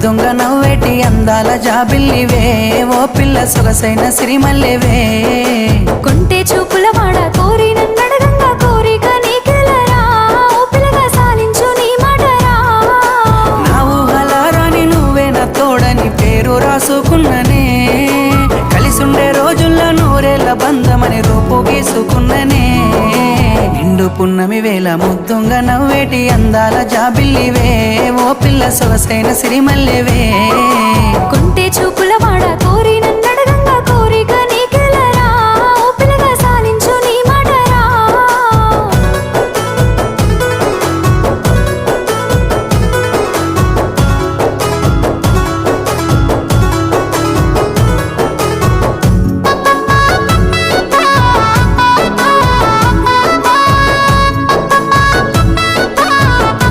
ముద్దుంగ నవ్వేటి అందాల జాబిల్లివే ఓ పిల్ల సొగసైన సిరిమల్లెవే కొంటే చూపుల వాడ కోరి నన్నడగంగా కోరిక నీకెలరా ఓ పిల్లగా సాలించు నీ మాటరా నా ఊహలారాని నువ్వే నా తోడని పేరు రాసుకున్ననే కలిసుండే రోజుల్లో నూరేళ్ల బంధమని రూపు గీసుకున్ననే నిండు పున్నమి వేళ ముద్దుంగ నవ్వేటి అందాల జాబిల్లివే ఓ పిల్ల సొగసైన సిరిమల్లెవే కొంటే చూపుల